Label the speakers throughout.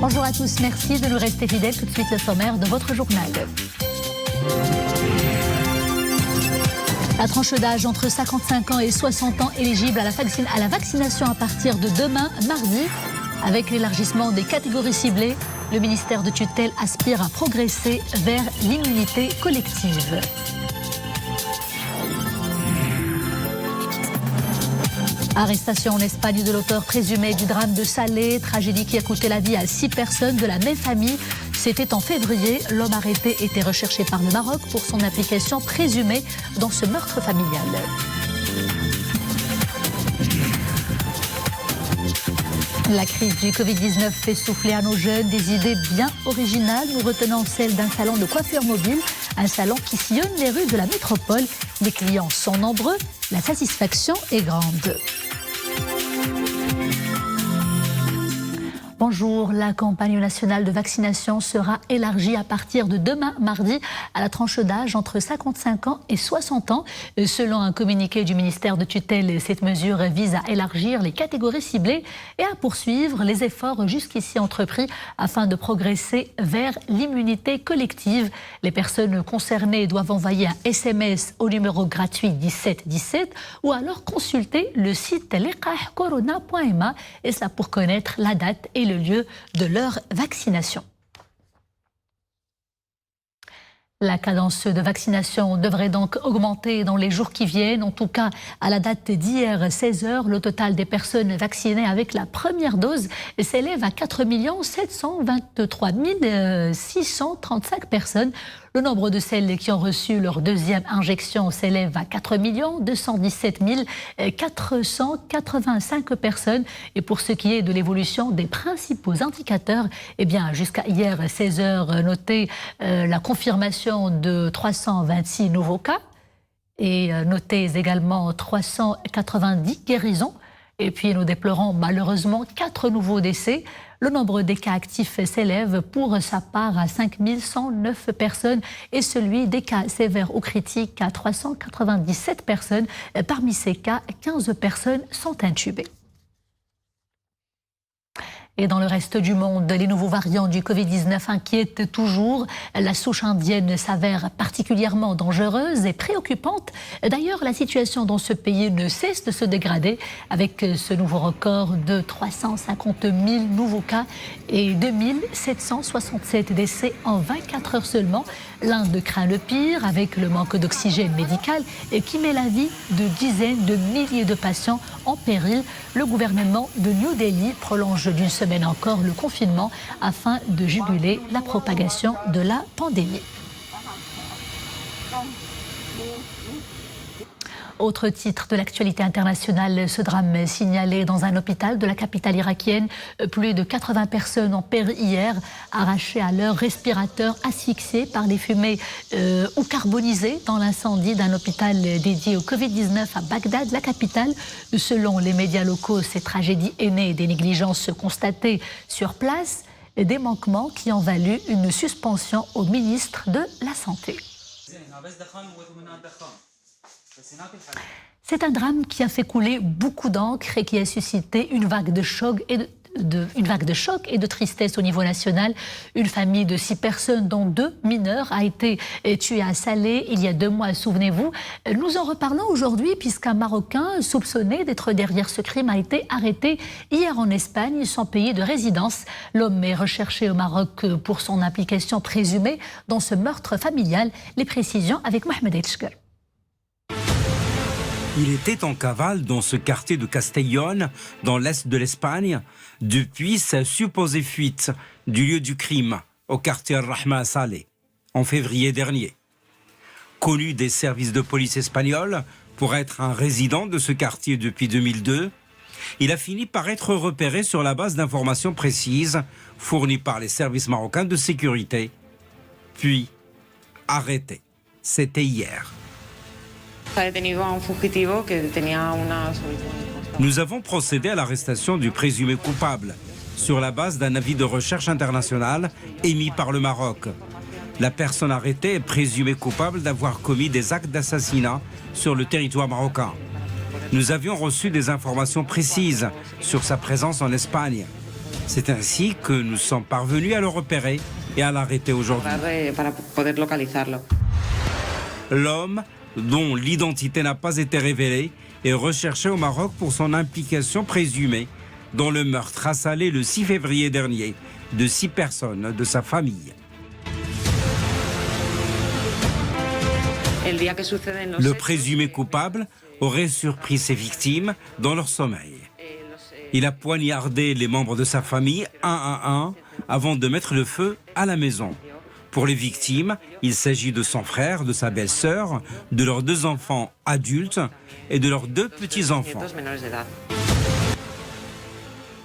Speaker 1: Bonjour à tous, merci de nous rester fidèles. Tout de suite le sommaire de votre journal. La tranche d'âge entre 55 ans et 60 ans éligible à la vaccination à partir de demain, mardi. Avec l'élargissement des catégories ciblées, le ministère de tutelle aspire à progresser vers l'immunité collective. Arrestation en Espagne de l'auteur présumé du drame de Salé, tragédie qui a coûté la vie à 6 personnes de la même famille. C'était en février. L'homme arrêté était recherché par le Maroc pour son implication présumée dans ce meurtre familial. La crise du Covid-19 fait souffler à nos jeunes des idées bien originales. Nous retenons celle d'un salon de coiffure mobile, un salon qui sillonne les rues de la métropole. Les clients sont nombreux, la satisfaction est grande. Bonjour, la campagne nationale de vaccination sera élargie à partir de demain, mardi, à la tranche d'âge entre 55 ans et 60 ans. Selon un communiqué du ministère de tutelle, cette mesure vise à élargir les catégories ciblées et à poursuivre les efforts jusqu'ici entrepris afin de progresser vers l'immunité collective. Les personnes concernées doivent envoyer un SMS au numéro gratuit 1717 ou alors consulter le site liqahcorona.ma, et cela pour connaître la date et le lieu de leur vaccination. La cadence de vaccination devrait donc augmenter dans les jours qui viennent. En tout cas, à la date d'hier, 16h, le total des personnes vaccinées avec la première dose s'élève à 4 723 635 personnes. Le nombre de celles qui ont reçu leur deuxième injection s'élève à 4 217 485 personnes. Et pour ce qui est de l'évolution des principaux indicateurs, eh bien, jusqu'à hier, 16h, notez la confirmation de 326 nouveaux cas et notez également 390 guérisons. Et puis nous déplorons malheureusement 4 nouveaux décès. Le nombre des cas actifs s'élève pour sa part à 5 109 personnes et celui des cas sévères ou critiques à 397 personnes. Parmi ces cas, 15 personnes sont intubées. Et dans le reste du monde, les nouveaux variants du Covid-19 inquiètent toujours. La souche indienne s'avère particulièrement dangereuse et préoccupante. D'ailleurs, la situation dans ce pays ne cesse de se dégrader avec ce nouveau record de 350 000 nouveaux cas et 2 767 décès en 24 heures seulement. L'Inde craint le pire avec le manque d'oxygène médical et qui met la vie de dizaines de milliers de patients en péril. Le gouvernement de New Delhi prolonge d'une semaine encore le confinement afin de juguler la propagation de la pandémie. Autre titre de l'actualité internationale, ce drame signalé dans un hôpital de la capitale irakienne. Plus de 80 personnes ont péri hier, arrachées à leur respirateur, asphyxiées par les fumées ou carbonisées dans l'incendie d'un hôpital dédié au Covid-19 à Bagdad, la capitale. Selon les médias locaux, cette tragédie est née des négligences constatées sur place, des manquements qui ont valu une suspension au ministre de la Santé. C'est un drame qui a fait couler beaucoup d'encre et qui a suscité une vague de choc et de tristesse au niveau national. Une famille de 6 personnes, dont 2 mineurs, a été tuée à Salé il y a 2 mois, souvenez-vous. Nous en reparlons aujourd'hui puisqu'un Marocain soupçonné d'être derrière ce crime a été arrêté hier en Espagne sans payer de résidence. L'homme est recherché au Maroc pour son implication présumée dans ce meurtre familial. Les précisions avec Mohamed Etchker.
Speaker 2: Il était en cavale dans ce quartier de Castellón, dans l'est de l'Espagne, depuis sa supposée fuite du lieu du crime, au quartier Rahma à Salé, en février dernier. Connu des services de police espagnols pour être un résident de ce quartier depuis 2002, il a fini par être repéré sur la base d'informations précises fournies par les services marocains de sécurité, puis arrêté. C'était hier. Nous avons procédé à l'arrestation du présumé coupable sur la base d'un avis de recherche international émis par le Maroc. La personne arrêtée est présumée coupable d'avoir commis des actes d'assassinat sur le territoire marocain. Nous avions reçu des informations précises sur sa présence en Espagne. C'est ainsi que nous sommes parvenus à le repérer et à l'arrêter aujourd'hui. L'homme, dont l'identité n'a pas été révélée, est recherché au Maroc pour son implication présumée dans le meurtre à Salé le 6 février dernier de 6 personnes de sa famille. Le présumé coupable aurait surpris ses victimes dans leur sommeil. Il a poignardé les membres de sa famille un à un avant de mettre le feu à la maison. Pour les victimes, il s'agit de son frère, de sa belle-sœur, de leurs 2 enfants adultes et de leurs 2 petits-enfants.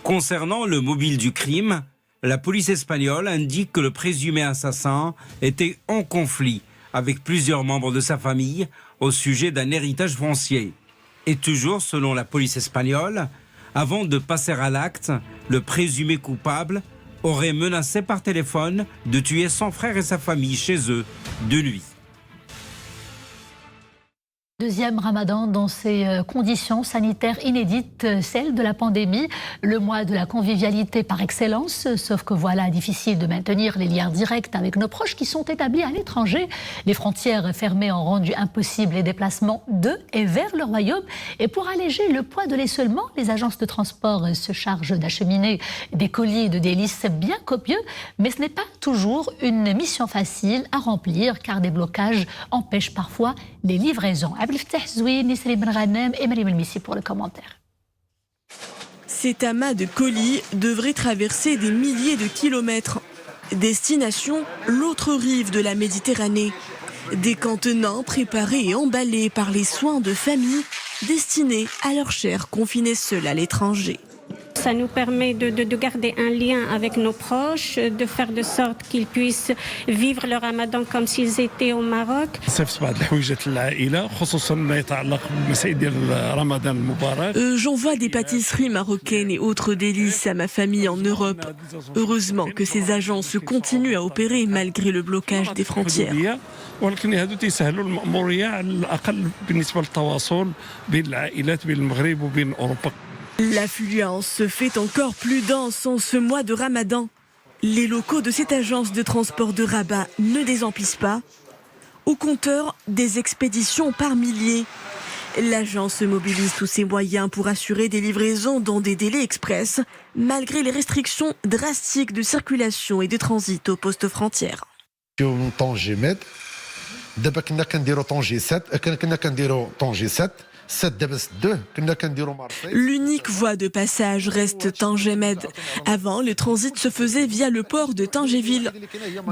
Speaker 2: Concernant le mobile du crime, la police espagnole indique que le présumé assassin était en conflit avec plusieurs membres de sa famille au sujet d'un héritage foncier. Et toujours selon la police espagnole, avant de passer à l'acte, le présumé coupable aurait menacé par téléphone de tuer son frère et sa famille chez eux de nuit.
Speaker 1: Deuxième ramadan dans ces conditions sanitaires inédites, celles de la pandémie, le mois de la convivialité par excellence, sauf que voilà, difficile de maintenir les liens directs avec nos proches qui sont établis à l'étranger. Les frontières fermées ont rendu impossible les déplacements de et vers le royaume. Et pour alléger le poids de l'isolement, les agences de transport se chargent d'acheminer des colis de délices bien copieux, mais ce n'est pas toujours une mission facile à remplir car des blocages empêchent parfois les livraisons. Pour le commentaire.
Speaker 3: Cet amas de colis devrait traverser des milliers de kilomètres. Destination, l'autre rive de la Méditerranée. Des contenants préparés et emballés par les soins de famille destinés à leurs chers confinés seuls à l'étranger.
Speaker 4: Ça nous permet de garder un lien avec nos proches, de faire de sorte qu'ils puissent vivre le ramadan comme s'ils étaient au Maroc.
Speaker 3: J'envoie des pâtisseries marocaines et autres délices à ma famille en Europe. Heureusement que ces agences continuent à opérer malgré le blocage des frontières. L'affluence se fait encore plus dense en ce mois de Ramadan. Les locaux de cette agence de transport de Rabat ne désemplissent pas. Au compteur, des expéditions par milliers. L'agence mobilise tous ses moyens pour assurer des livraisons dans des délais express, malgré les restrictions drastiques de circulation et de transit aux postes frontières. L'unique voie de passage reste Tanger-Med. Avant, le transit se faisait via le port de Tanger-Ville.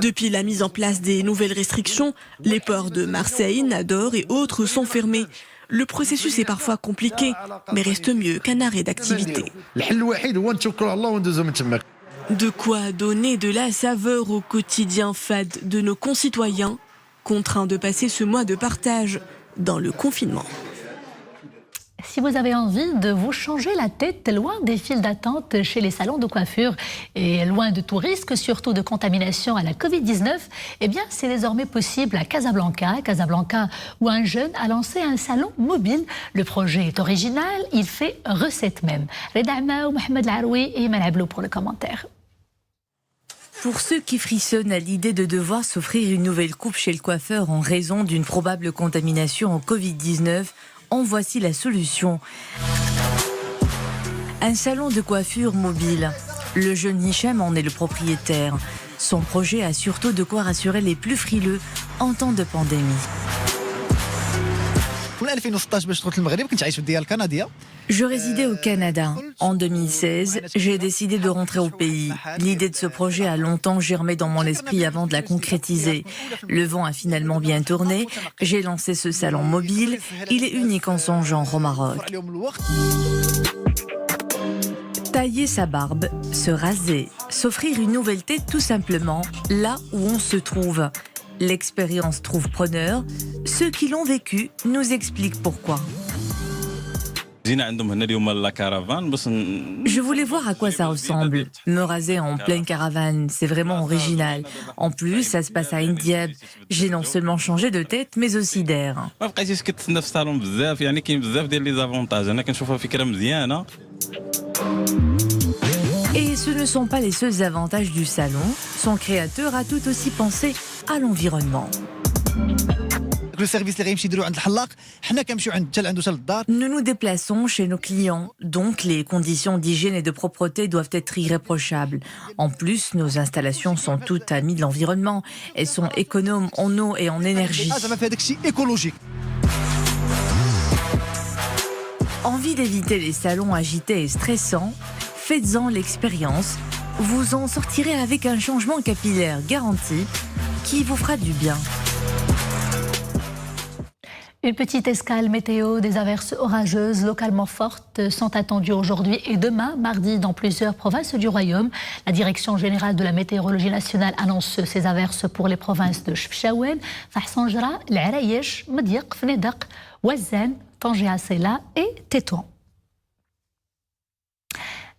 Speaker 3: Depuis la mise en place des nouvelles restrictions, les ports de Marseille, Nador et autres sont fermés. Le processus est parfois compliqué, mais reste mieux qu'un arrêt d'activité. De quoi donner de la saveur au quotidien fade de nos concitoyens, contraints de passer ce mois de partage dans le confinement.
Speaker 1: Si vous avez envie de vous changer la tête, loin des files d'attente chez les salons de coiffure et loin de tout risque, surtout de contamination à la Covid-19, eh bien, c'est désormais possible à Casablanca, où un jeune a lancé un salon mobile. Le projet est original, il fait recette même. Reda Amao, Mohamed Laroui et Iman Ablou pour le commentaire.
Speaker 5: Pour ceux qui frissonnent à l'idée de devoir s'offrir une nouvelle coupe chez le coiffeur en raison d'une probable contamination au Covid-19, en voici la solution. Un salon de coiffure mobile. Le jeune Hicham en est le propriétaire. Son projet a surtout de quoi rassurer les plus frileux en temps de pandémie. Je résidais au Canada. En 2016, j'ai décidé de rentrer au pays. L'idée de ce projet a longtemps germé dans mon esprit avant de la concrétiser. Le vent a finalement bien tourné. J'ai lancé ce salon mobile. Il est unique en son genre au Maroc. Tailler sa barbe, se raser, s'offrir une nouvelle tête tout simplement, là où on se trouve. L'expérience trouve preneur. Ceux qui l'ont vécu nous expliquent pourquoi. Je voulais voir à quoi ça ressemble. Me raser en pleine caravane, c'est vraiment original. En plus, ça se passe à Indiab. J'ai non seulement changé de tête, mais aussi d'air. Et ce ne sont pas les seuls avantages du salon. Son créateur a tout aussi pensé à l'environnement. Nous nous déplaçons chez nos clients, donc les conditions d'hygiène et de propreté doivent être irréprochables. En plus, nos installations sont toutes amies de l'environnement. Elles sont économes en eau et en énergie. Envie d'éviter les salons agités et stressants? Faites-en l'expérience. Vous en sortirez avec un changement capillaire garanti qui vous fera du bien.
Speaker 1: Une petite escale météo, des averses orageuses localement fortes sont attendues aujourd'hui et demain, mardi, dans plusieurs provinces du Royaume. La Direction générale de la météorologie nationale annonce ces averses pour les provinces de Chefchaouen, Fahsanjra, l'Arayesh, Mediq, Fnedak, Ouazzane, Tanger Assela et Tétouan.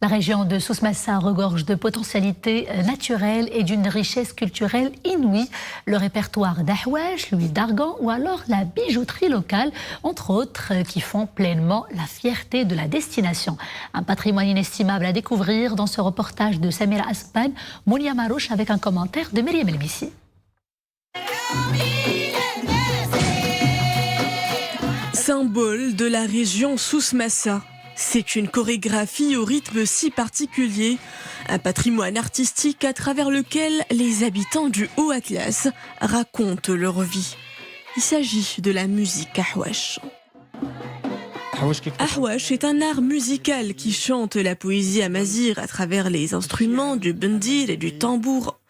Speaker 1: La région de Souss-Massa regorge de potentialités naturelles et d'une richesse culturelle inouïe. Le répertoire d'Ahouache, Louis d'Argan ou alors la bijouterie locale, entre autres, qui font pleinement la fierté de la destination. Un patrimoine inestimable à découvrir dans ce reportage de Samira Aspan, Mounia Marouche avec un commentaire de Myriam Elbissi.
Speaker 3: Symbole de la région Souss-Massa. C'est une chorégraphie au rythme si particulier, un patrimoine artistique à travers lequel les habitants du Haut-Atlas racontent leur vie. Il s'agit de la musique ahouache. Ahouache est un art musical qui chante la poésie amazigh à travers les instruments du bendir et du tambour.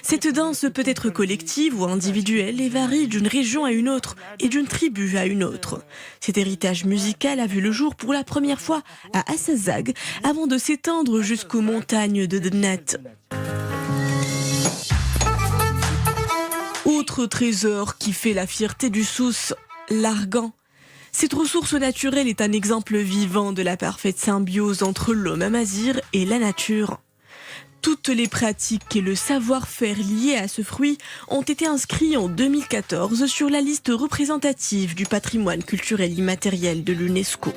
Speaker 3: Cette danse peut être collective ou individuelle et varie d'une région à une autre et d'une tribu à une autre. Cet héritage musical a vu le jour pour la première fois à Assazag avant de s'étendre jusqu'aux montagnes de Dnat. Autre trésor qui fait la fierté du Souss, l'argan. Cette ressource naturelle est un exemple vivant de la parfaite symbiose entre l'homme amazigh et la nature. Toutes les pratiques et le savoir-faire liés à ce fruit ont été inscrits en 2014 sur la liste représentative du patrimoine culturel immatériel de l'UNESCO.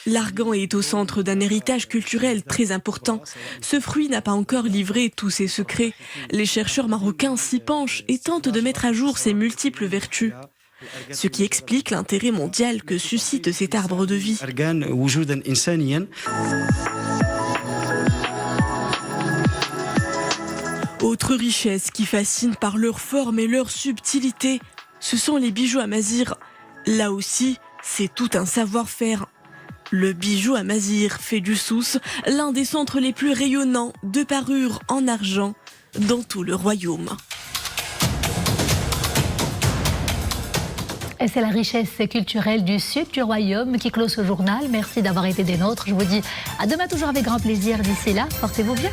Speaker 3: L'argan est au centre d'un héritage culturel très important. Ce fruit n'a pas encore livré tous ses secrets. Les chercheurs marocains s'y penchent et tentent de mettre à jour ses multiples vertus. Ce qui explique l'intérêt mondial que suscite cet arbre de vie. Autre richesse qui fascine par leur forme et leur subtilité, ce sont les bijoux amazigh. Là aussi, c'est tout un savoir-faire. Le bijou amazigh fait du Souss l'un des centres les plus rayonnants de parures en argent dans tout le royaume.
Speaker 1: Et c'est la richesse culturelle du sud du royaume qui clôt ce journal. Merci d'avoir été des nôtres. Je vous dis à demain toujours avec grand plaisir. D'ici là, portez-vous bien.